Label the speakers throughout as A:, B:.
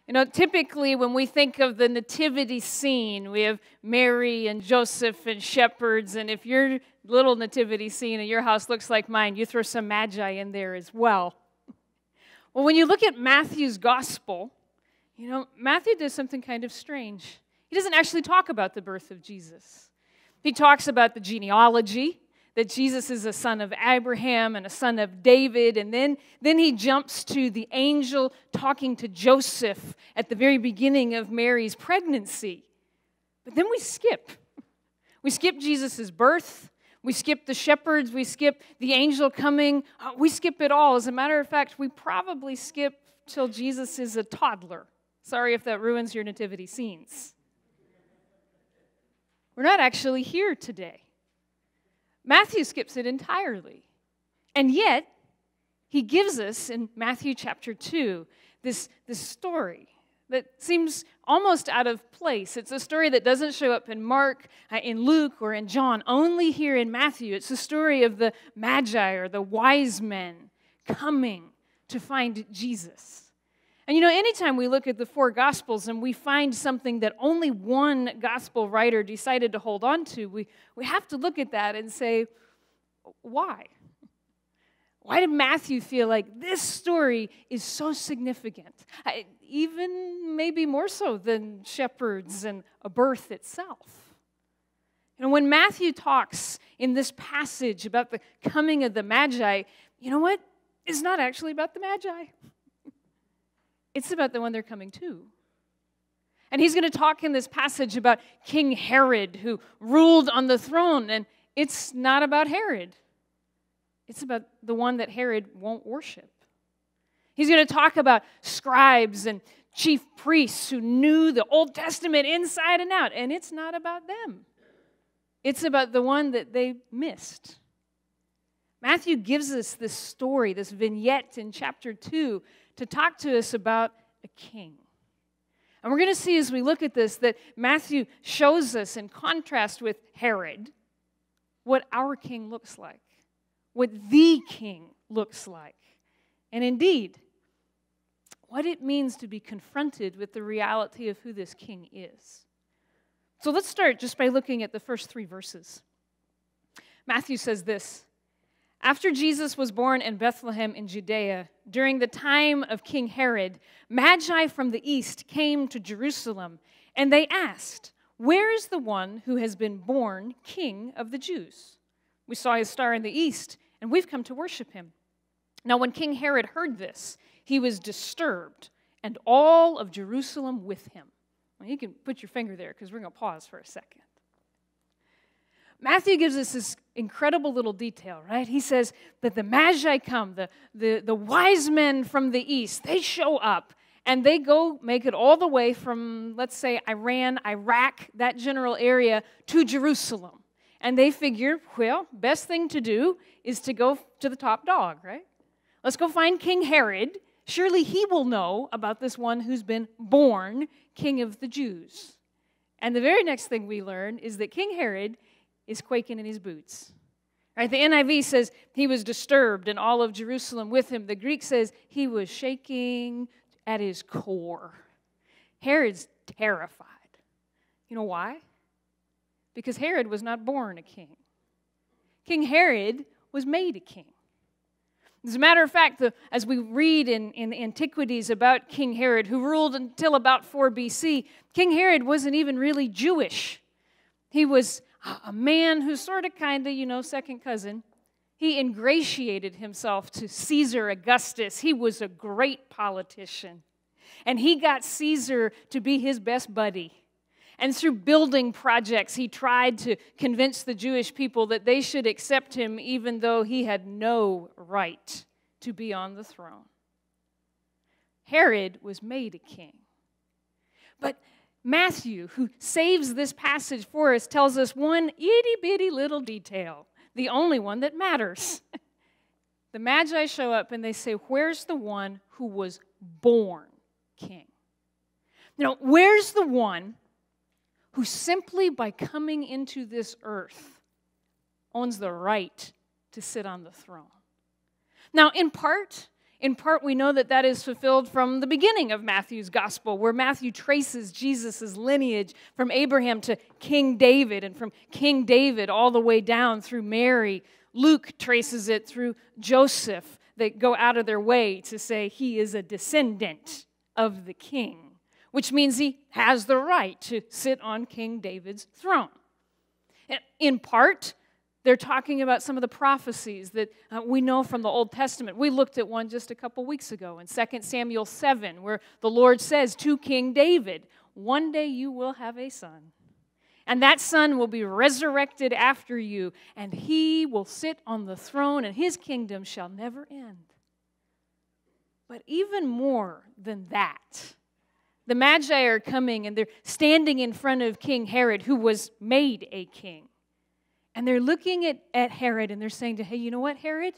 A: You know, typically when we think of the nativity scene, we have Mary and Joseph and shepherds, and if your little nativity scene in your house looks like mine, you throw some Magi in there as well. Well, when you look at Matthew's gospel, you know, Matthew does something kind of strange. He doesn't actually talk about the birth of Jesus. He talks about the genealogy, that Jesus is a son of Abraham and a son of David, and then he jumps to the angel talking to Joseph at the very beginning of Mary's pregnancy. But then we skip. We skip Jesus' birth. We skip the shepherds. We skip the angel coming. We skip it all. As a matter of fact, we probably skip till Jesus is a toddler. Sorry if that ruins your nativity scenes. We're not actually here today. Matthew skips it entirely. And yet, he gives us in Matthew chapter 2 this story that seems almost out of place. It's a story that doesn't show up in Mark, in Luke, or in John, only here in Matthew. It's the story of the Magi, or the wise men, coming to find Jesus. And you know, anytime we look at the four Gospels and we find something that only one Gospel writer decided to hold on to, we have to look at that and say, why? Why did Matthew feel like this story is so significant? Even maybe more so than shepherds and a birth itself. You know, when Matthew talks in this passage about the coming of the Magi, you know what? It's not actually about the Magi. It's about the one they're coming to. And he's going to talk in this passage about King Herod, who ruled on the throne. And it's not about Herod. It's about the one that Herod won't worship. He's going to talk about scribes and chief priests who knew the Old Testament inside and out. And it's not about them. It's about the one that they missed. Matthew gives us this story, this vignette in chapter 2, to talk to us about a king. And we're going to see as we look at this that Matthew shows us, in contrast with Herod, what our king looks like, what the king looks like, and indeed, what it means to be confronted with the reality of who this king is. So let's start just by looking at the first 3 verses. Matthew says this: After Jesus was born in Bethlehem in Judea, during the time of King Herod, Magi from the east came to Jerusalem, and they asked, "Where is the one who has been born King of the Jews? We saw his star in the east, and we've come to worship him." Now when King Herod heard this, he was disturbed, and all of Jerusalem with him. Well, you can put your finger there, because we're going to pause for a second. Matthew gives us this incredible little detail, right? He says that the Magi come, the wise men from the east, they show up, and they go make it all the way from, let's say, Iran, Iraq, that general area, to Jerusalem. And they figure, well, best thing to do is to go to the top dog, right? Let's go find King Herod. Surely he will know about this one who's been born King of the Jews. And the very next thing we learn is that King Herod is quaking in his boots. Right? The NIV says he was disturbed and all of Jerusalem with him. The Greek says he was shaking at his core. Herod's terrified. You know why? Because Herod was not born a king. King Herod was made a king. As a matter of fact, as we read in Antiquities about King Herod, who ruled until about 4 BC, King Herod wasn't even really Jewish. He was a man who's sort of kind of, second cousin. He ingratiated himself to Caesar Augustus. He was a great politician. And he got Caesar to be his best buddy. And through building projects, he tried to convince the Jewish people that they should accept him even though he had no right to be on the throne. Herod was made a king. But Matthew, who saves this passage for us, tells us one itty-bitty little detail, the only one that matters. The Magi show up and they say, "Where's the one who was born king?" Where's the one who simply by coming into this earth owns the right to sit on the throne? Now, in part, In part, we know that that is fulfilled from the beginning of Matthew's gospel, where Matthew traces Jesus' lineage from Abraham to King David, and from King David all the way down through Mary. Luke traces it through Joseph. They go out of their way to say he is a descendant of the king, which means he has the right to sit on King David's throne. In part, they're talking about some of the prophecies that we know from the Old Testament. We looked at one just a couple weeks ago in 2 Samuel 7, where the Lord says to King David, "One day you will have a son, and that son will be resurrected after you, and he will sit on the throne, and his kingdom shall never end." But even more than that, the Magi are coming, and they're standing in front of King Herod, who was made a king. And they're looking at Herod, and they're saying to, "Hey, you know what, Herod?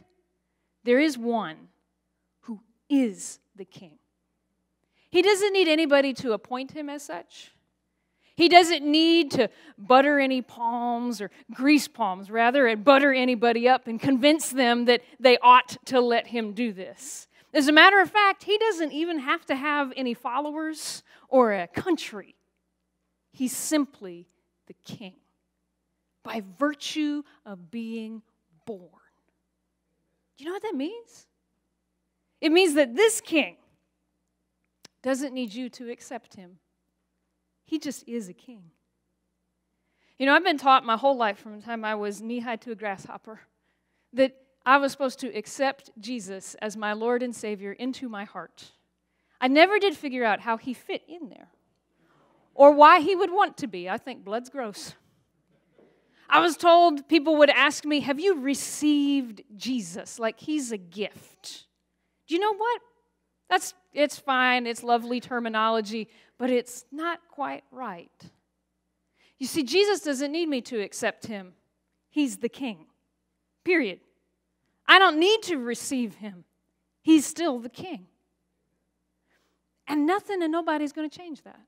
A: There is one who is the king." He doesn't need anybody to appoint him as such. He doesn't need to butter any palms, or grease palms, rather, and butter anybody up and convince them that they ought to let him do this. As a matter of fact, he doesn't even have to have any followers or a country. He's simply the king, by virtue of being born. Do you know what that means? It means that this king doesn't need you to accept him. He just is a king. You know, I've been taught my whole life, from the time I was knee-high to a grasshopper, that I was supposed to accept Jesus as my Lord and Savior into my heart. I never did figure out how he fit in there, or why he would want to be. I think blood's gross. I was told, people would ask me, "Have you received Jesus?" Like he's a gift. Do you know what? It's fine, it's lovely terminology, but it's not quite right. You see, Jesus doesn't need me to accept him. He's the king. Period. I don't need to receive him. He's still the king. And nothing and nobody's going to change that.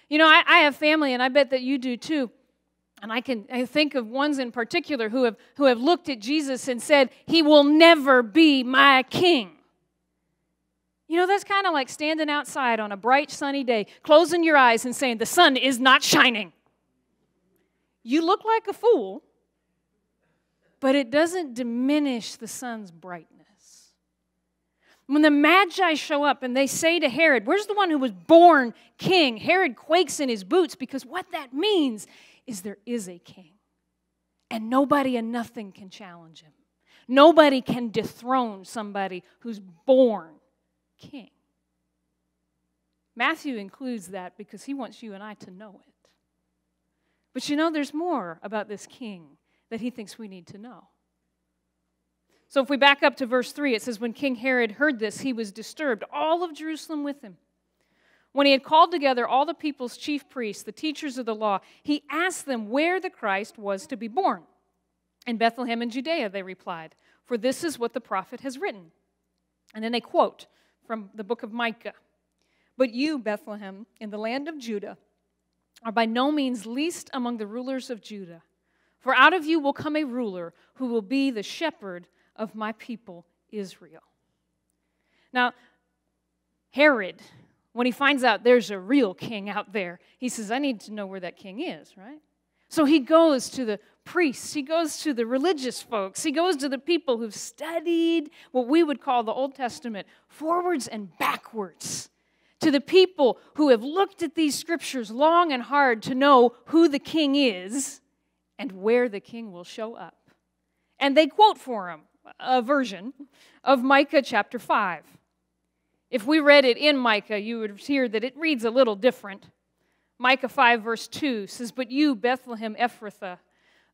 A: You know, I have family, and I bet that you do too. And I think of ones in particular who have looked at Jesus and said, "He will never be my king." You know, that's kind of like standing outside on a bright, sunny day, closing your eyes and saying, "The sun is not shining." You look like a fool, but it doesn't diminish the sun's brightness. When the Magi show up and they say to Herod, "Where's the one who was born king?" Herod quakes in his boots, because what that means is there is a king. And nobody and nothing can challenge him. Nobody can dethrone somebody who's born king. Matthew includes that because he wants you and I to know it. But you know, there's more about this king that he thinks we need to know. So if we back up to verse 3, it says, "When King Herod heard this, he was disturbed, all of Jerusalem with him. When he had called together all the people's chief priests, the teachers of the law, he asked them where the Christ was to be born. 'In Bethlehem in Judea,' they replied, 'for this is what the prophet has written.'" And then they quote from the book of Micah, "But you, Bethlehem, in the land of Judah, are by no means least among the rulers of Judah. For out of you will come a ruler who will be the shepherd of my people Israel." Now, Herod, when he finds out there's a real king out there, he says, "I need to know where that king is," right? So he goes to the priests, he goes to the religious folks, he goes to the people who've studied what we would call the Old Testament forwards and backwards, to the people who have looked at these scriptures long and hard to know who the king is and where the king will show up. And they quote for him a version of Micah chapter 5. If we read it in Micah, you would hear that it reads a little different. Micah 5 verse 2 says, "But you, Bethlehem Ephrathah,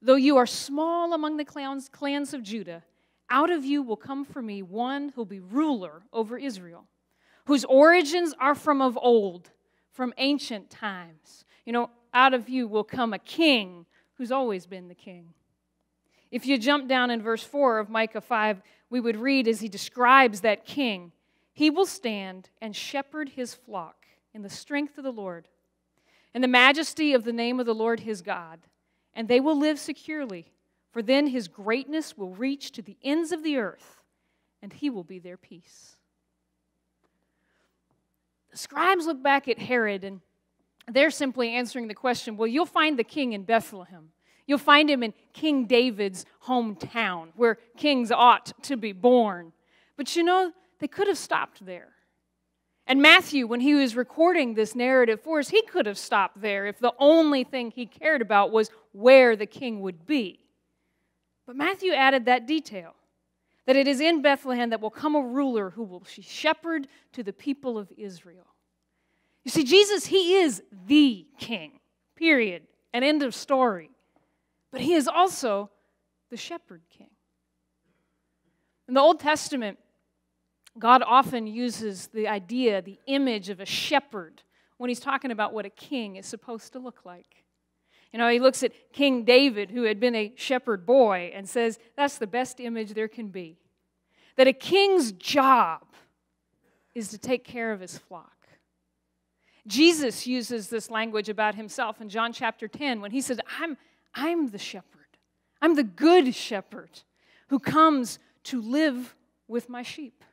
A: though you are small among the clans of Judah, out of you will come for me one who will be ruler over Israel, whose origins are from of old, from ancient times." You know, out of you will come a king who's always been the king. If you jump down in verse 4 of Micah 5, we would read as he describes that king, "He will stand and shepherd his flock in the strength of the Lord, in the majesty of the name of the Lord his God, and they will live securely, for then his greatness will reach to the ends of the earth, and he will be their peace. The scribes look back at Herod, and they're simply answering the question, well, you'll find the king in Bethlehem. You'll find him in King David's hometown, where kings ought to be born. But you know, they could have stopped there. And Matthew, when he was recording this narrative for us, he could have stopped there if the only thing he cared about was where the king would be. But Matthew added that detail, that it is in Bethlehem that will come a ruler who will be shepherd to the people of Israel. You see, Jesus, he is the king, period, an end of story. But he is also the shepherd king. In the Old Testament, God often uses the idea, the image of a shepherd when he's talking about what a king is supposed to look like. You know, he looks at King David, who had been a shepherd boy, and says, that's the best image there can be. That a king's job is to take care of his flock. Jesus uses this language about himself in John chapter 10 when he says, I'm the shepherd. I'm the good shepherd who comes to live with my sheep.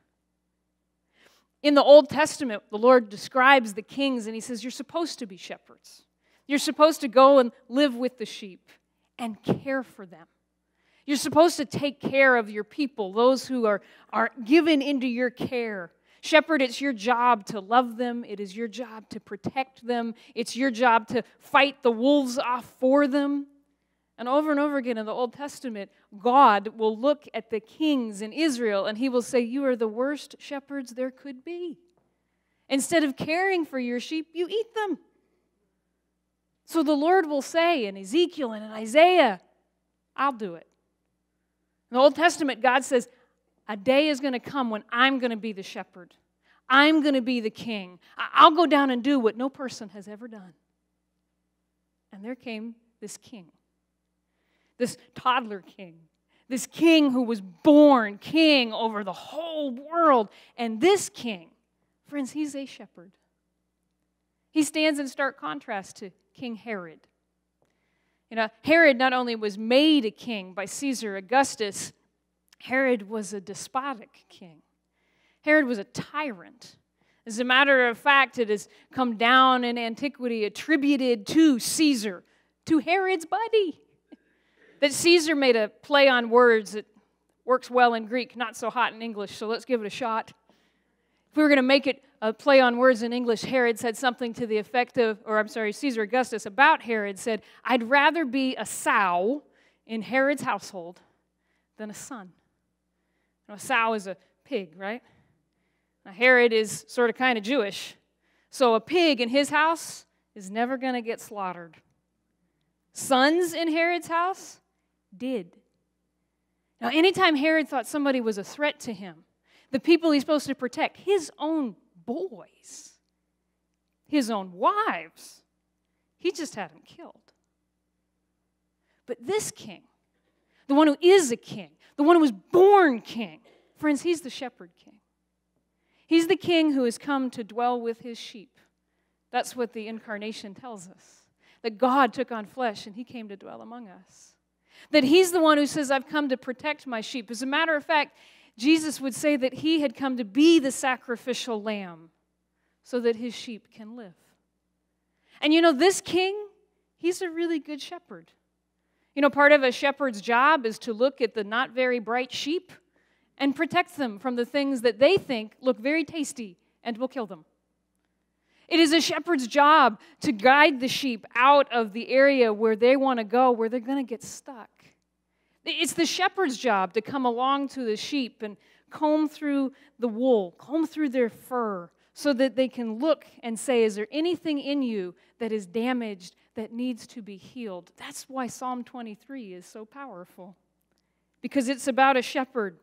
A: In the Old Testament, the Lord describes the kings and he says, you're supposed to be shepherds. You're supposed to go and live with the sheep and care for them. You're supposed to take care of your people, those who are given into your care. Shepherd, it's your job to love them. It is your job to protect them. It's your job to fight the wolves off for them. And over again in the Old Testament, God will look at the kings in Israel and he will say, you are the worst shepherds there could be. Instead of caring for your sheep, you eat them. So the Lord will say in Ezekiel and in Isaiah, I'll do it. In the Old Testament, God says, a day is going to come when I'm going to be the shepherd. I'm going to be the king. I'll go down and do what no person has ever done. And there came this king. This toddler king, this king who was born king over the whole world. And this king, friends, he's a shepherd. He stands in stark contrast to King Herod. You know, Herod not only was made a king by Caesar Augustus, Herod was a despotic king. Herod was a tyrant. As a matter of fact, it has come down in antiquity attributed to Caesar, to Herod's buddy. That Caesar made a play on words that works well in Greek, not so hot in English, so let's give it a shot. If we were going to make it a play on words in English, Herod said something to the effect of, Caesar Augustus about Herod said, I'd rather be a sow in Herod's household than a son. Now, a sow is a pig, right? Now, Herod is sort of kind of Jewish, so a pig in his house is never going to get slaughtered. Sons in Herod's house did. Now, anytime Herod thought somebody was a threat to him, the people he's supposed to protect, his own boys, his own wives, he just had them killed. But this king, the one who is a king, the one who was born king, friends, he's the shepherd king. He's the king who has come to dwell with his sheep. That's what the incarnation tells us. That God took on flesh and he came to dwell among us. That he's the one who says, I've come to protect my sheep. As a matter of fact, Jesus would say that he had come to be the sacrificial lamb so that his sheep can live. And you know, this king, he's a really good shepherd. You know, part of a shepherd's job is to look at the not very bright sheep and protect them from the things that they think look very tasty and will kill them. It is a shepherd's job to guide the sheep out of the area where they want to go, where they're going to get stuck. It's the shepherd's job to come along to the sheep and comb through the wool, comb through their fur, so that they can look and say, is there anything in you that is damaged that needs to be healed? That's why Psalm 23 is so powerful, because it's about a shepherd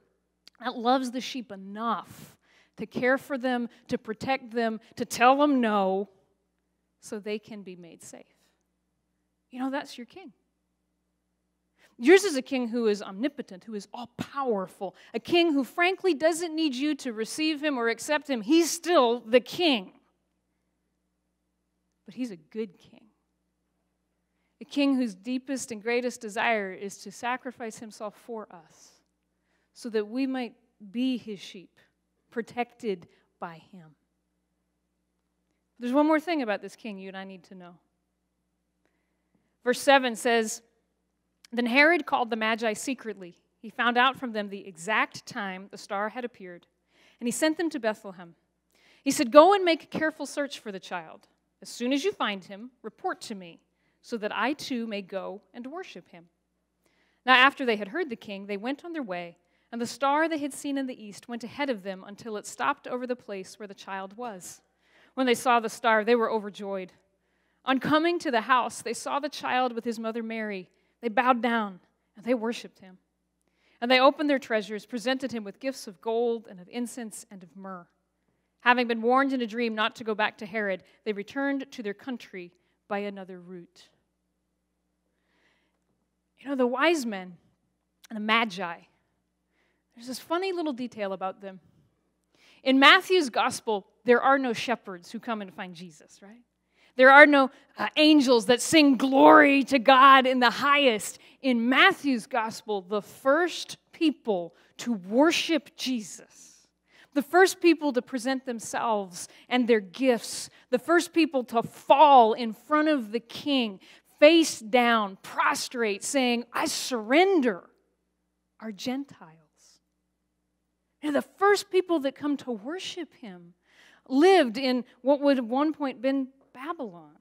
A: that loves the sheep enough to care for them, to protect them, to tell them no, so they can be made safe. You know, that's your king. Yours is a king who is omnipotent, who is all-powerful, a king who frankly doesn't need you to receive him or accept him. He's still the king. But he's a good king. A king whose deepest and greatest desire is to sacrifice himself for us so that we might be his sheep, protected by him. There's one more thing about this king you and I need to know. Verse 7 says, "Then Herod called the Magi secretly. He found out from them the exact time the star had appeared, and he sent them to Bethlehem. He said, 'Go and make a careful search for the child. As soon as you find him, report to me, so that I too may go and worship him.' Now after they had heard the king, they went on their way, and the star they had seen in the east went ahead of them until it stopped over the place where the child was. When they saw the star, they were overjoyed. On coming to the house, they saw the child with his mother Mary. They bowed down, and they worshipped him. And they opened their treasures, presented him with gifts of gold and of incense and of myrrh. Having been warned in a dream not to go back to Herod, they returned to their country by another route." You know, the wise men and the Magi, there's this funny little detail about them. In Matthew's gospel, there are no shepherds who come and find Jesus, right? There are no angels that sing glory to God in the highest. In Matthew's gospel, the first people to worship Jesus, the first people to present themselves and their gifts, the first people to fall in front of the king, face down, prostrate, saying, "I surrender," are Gentiles. And the first people that come to worship him lived in what would at one point been Babylon.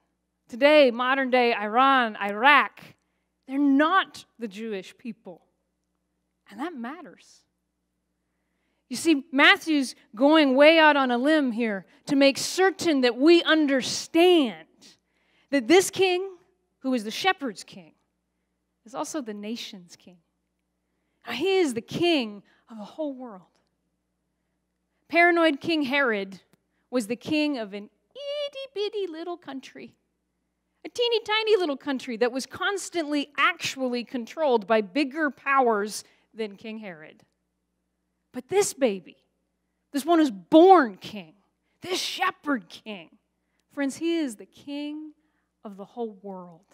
A: Today, modern day Iran, Iraq, they're not the Jewish people. And that matters. You see, Matthew's going way out on a limb here to make certain that we understand that this king, who is the shepherd's king, is also the nation's king. Now, he is the king of the whole world. Paranoid King Herod was the king of an itty-bitty little country, a teeny tiny little country that was constantly actually controlled by bigger powers than King Herod. But this baby, this one who's born king, this shepherd king, friends, he is the king of the whole world.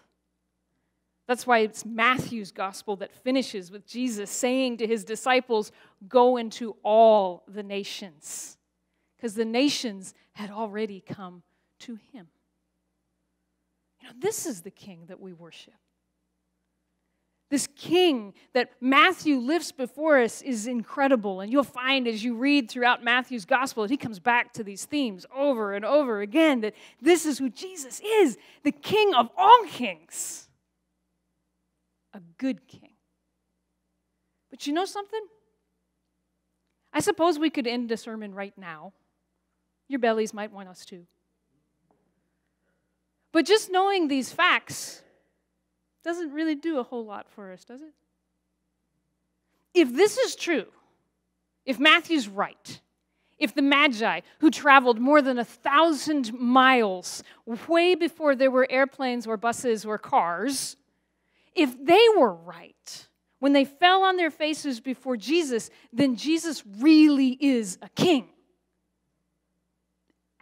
A: That's why it's Matthew's gospel that finishes with Jesus saying to his disciples, "Go into all the nations," because the nations had already come to him. You know, this is the king that we worship. This king that Matthew lifts before us is incredible. And you'll find as you read throughout Matthew's gospel that he comes back to these themes over and over again, that this is who Jesus is, the king of all kings. A good king. But you know something? I suppose we could end the sermon right now. Your bellies might want us to. But just knowing these facts doesn't really do a whole lot for us, does it? If this is true, if Matthew's right, if the Magi, who traveled more than 1,000 miles way before there were airplanes or buses or cars, if they were right when they fell on their faces before Jesus, then Jesus really is a king.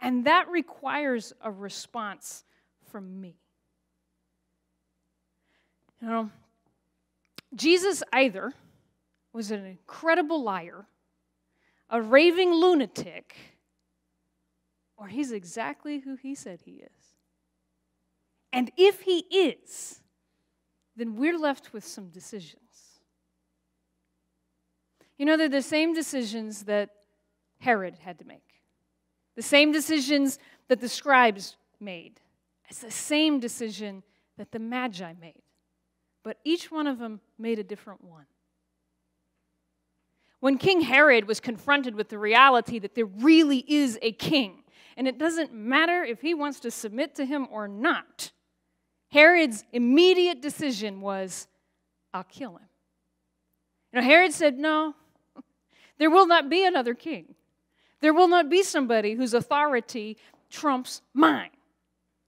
A: And that requires a response from me. You know, Jesus either was an incredible liar, a raving lunatic, or he's exactly who he said he is. And if he is, then we're left with some decisions. You know, they're the same decisions that Herod had to make. The same decisions that the scribes made. It's the same decision that the Magi made. But each one of them made a different one. When King Herod was confronted with the reality that there really is a king, and it doesn't matter if he wants to submit to him or not, Herod's immediate decision was, "I'll kill him." You know, Herod said, "No, there will not be another king. There will not be somebody whose authority trumps mine."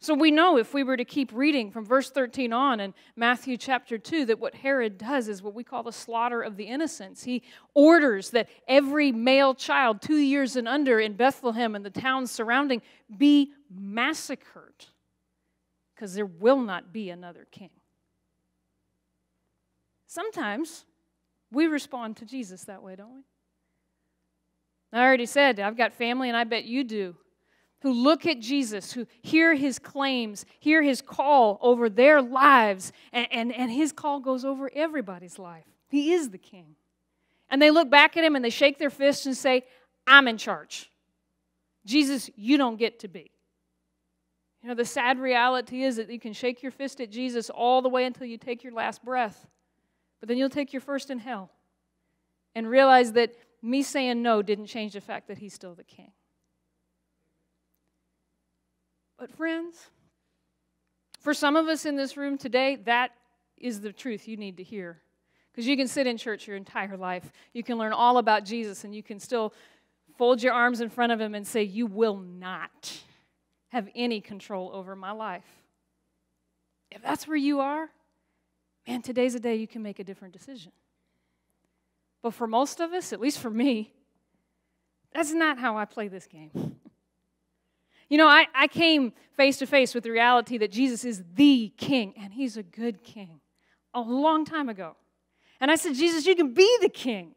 A: So we know if we were to keep reading from verse 13 on in Matthew chapter 2 that what Herod does is what we call the slaughter of the innocents. He orders that every male child 2 years and under in Bethlehem and the towns surrounding be massacred because there will not be another king. Sometimes we respond to Jesus that way, don't we? I already said, I've got family, and I bet you do, who look at Jesus, who hear his claims, hear his call over their lives, and his call goes over everybody's life. He is the king. And they look back at him and they shake their fists and say, I'm in charge. Jesus, you don't get to be. You know, the sad reality is that you can shake your fist at Jesus all the way until you take your last breath, but then you'll take your first in hell and realize that me saying no didn't change the fact that he's still the king. But friends, for some of us in this room today, that is the truth you need to hear. Because you can sit in church your entire life. You can learn all about Jesus, and you can still fold your arms in front of him and say, you will not have any control over my life. If that's where you are, man, today's a day you can make a different decision. But for most of us, at least for me, that's not how I play this game. You know, I came face to face with the reality that Jesus is the king, and he's a good king, a long time ago. And I said, Jesus, you can be the king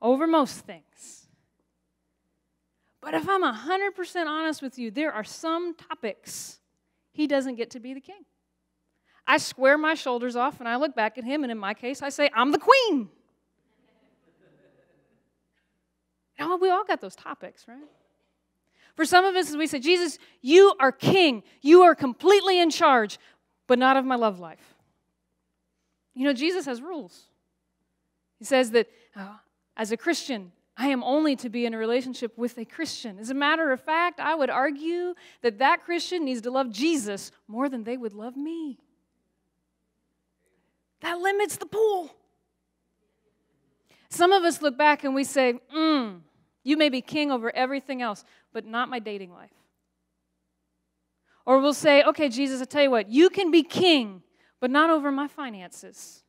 A: over most things. But if I'm 100% honest with you, there are some topics he doesn't get to be the king. I square my shoulders off and I look back at him, and in my case, I say, I'm the queen. You know, we all got those topics, right? For some of us, we say, Jesus, you are king. You are completely in charge, but not of my love life. You know, Jesus has rules. He says that as a Christian, I am only to be in a relationship with a Christian. As a matter of fact, I would argue that that Christian needs to love Jesus more than they would love me. That limits the pool. Some of us look back and we say, you may be king over everything else, but not my dating life. Or we'll say, okay, Jesus, I tell you what, you can be king, but not over my finances.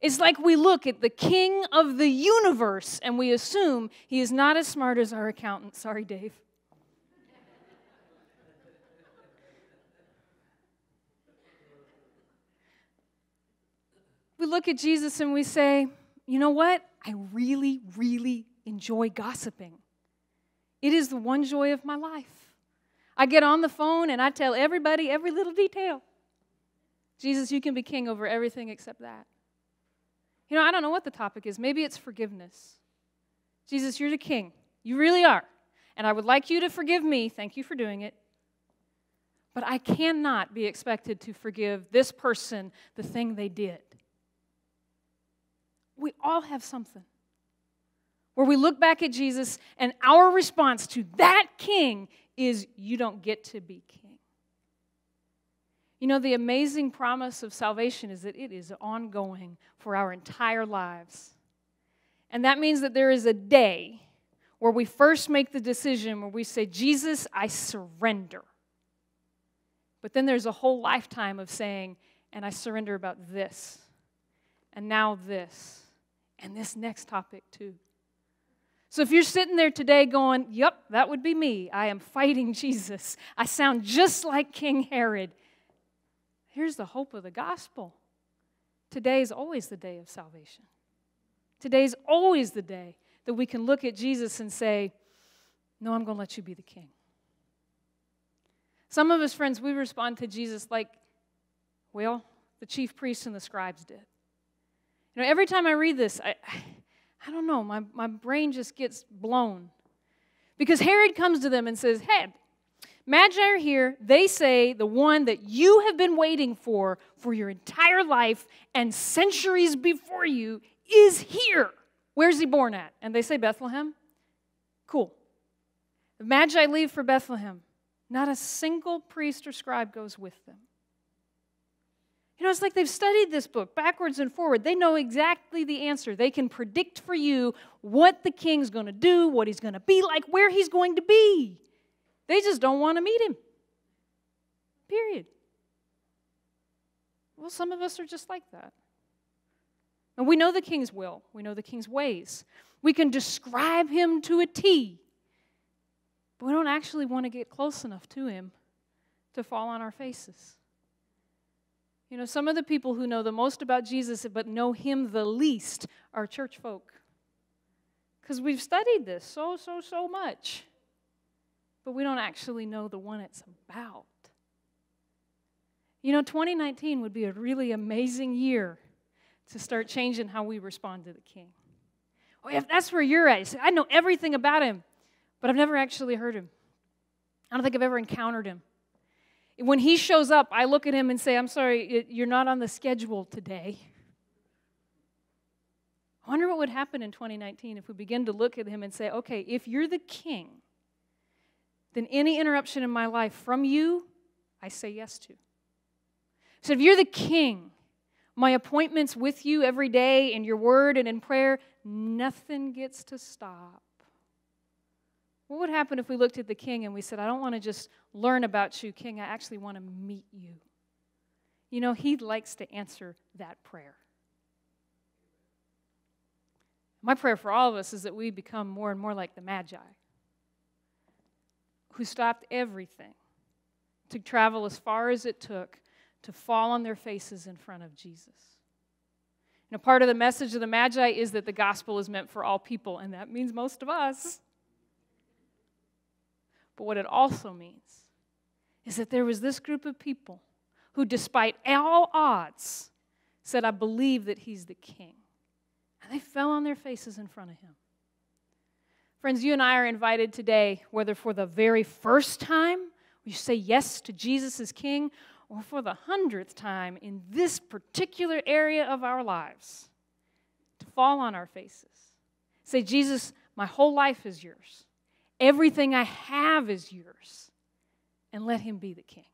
A: It's like we look at the king of the universe and we assume he is not as smart as our accountant. Sorry, Dave. We look at Jesus and we say, you know what? I really, really enjoy gossiping. It is the one joy of my life. I get on the phone and I tell everybody every little detail. Jesus, you can be king over everything except that. You know, I don't know what the topic is. Maybe it's forgiveness. Jesus, you're the king. You really are. And I would like you to forgive me. Thank you for doing it. But I cannot be expected to forgive this person the thing they did. We all have something where we look back at Jesus and our response to that king is, you don't get to be king. You know, the amazing promise of salvation is that it is ongoing for our entire lives. And that means that there is a day where we first make the decision where we say, Jesus, I surrender. But then there's a whole lifetime of saying, and I surrender about this, and now this, and this next topic too. So if you're sitting there today going, yep, that would be me. I am fighting Jesus. I sound just like King Herod. Here's the hope of the gospel. Today is always the day of salvation. Today is always the day that we can look at Jesus and say, no, I'm going to let you be the king. Some of us, friends, we respond to Jesus like, well, the chief priests and the scribes did. You know, every time I read this, I don't know, my brain just gets blown. Because Herod comes to them and says, hey, Magi are here. They say the one that you have been waiting for your entire life and centuries before you is here. Where's he born at? And they say Bethlehem. Cool. The Magi leave for Bethlehem. Not a single priest or scribe goes with them. You know, it's like they've studied this book backwards and forward. They know exactly the answer. They can predict for you what the king's going to do, what he's going to be like, where he's going to be. They just don't want to meet him. Period. Well, some of us are just like that. And we know the king's will. We know the king's ways. We can describe him to a T. But we don't actually want to get close enough to him to fall on our faces. You know, some of the people who know the most about Jesus but know him the least are church folk. Because we've studied this so much. But we don't actually know the one it's about. 2019 would be a really amazing year to start changing how we respond to the King. Well, if that's where you're at, you say, I know everything about him, but I've never actually heard him. I don't think I've ever encountered him. When he shows up, I look at him and say, I'm sorry, you're not on the schedule today. I wonder what would happen in 2019 if we begin to look at him and say, okay, if you're the King, then any interruption in my life from you, I say yes to. So if you're the King, my appointments with you every day in your word and in prayer, nothing gets to stop. What would happen if we looked at the King and we said, I don't want to just learn about you, King, I actually want to meet you. He likes to answer that prayer. My prayer for all of us is that we become more and more like the Magi, who stopped everything to travel as far as it took to fall on their faces in front of Jesus. Part of the message of the Magi is that the gospel is meant for all people, and that means most of us. But what it also means is that there was this group of people who, despite all odds, said, I believe that he's the King. And they fell on their faces in front of him. Friends, you and I are invited today, whether for the very first time we say yes to Jesus as King, or for the 100th time in this particular area of our lives, to fall on our faces. Say, Jesus, my whole life is yours. Everything I have is yours. And let him be the King.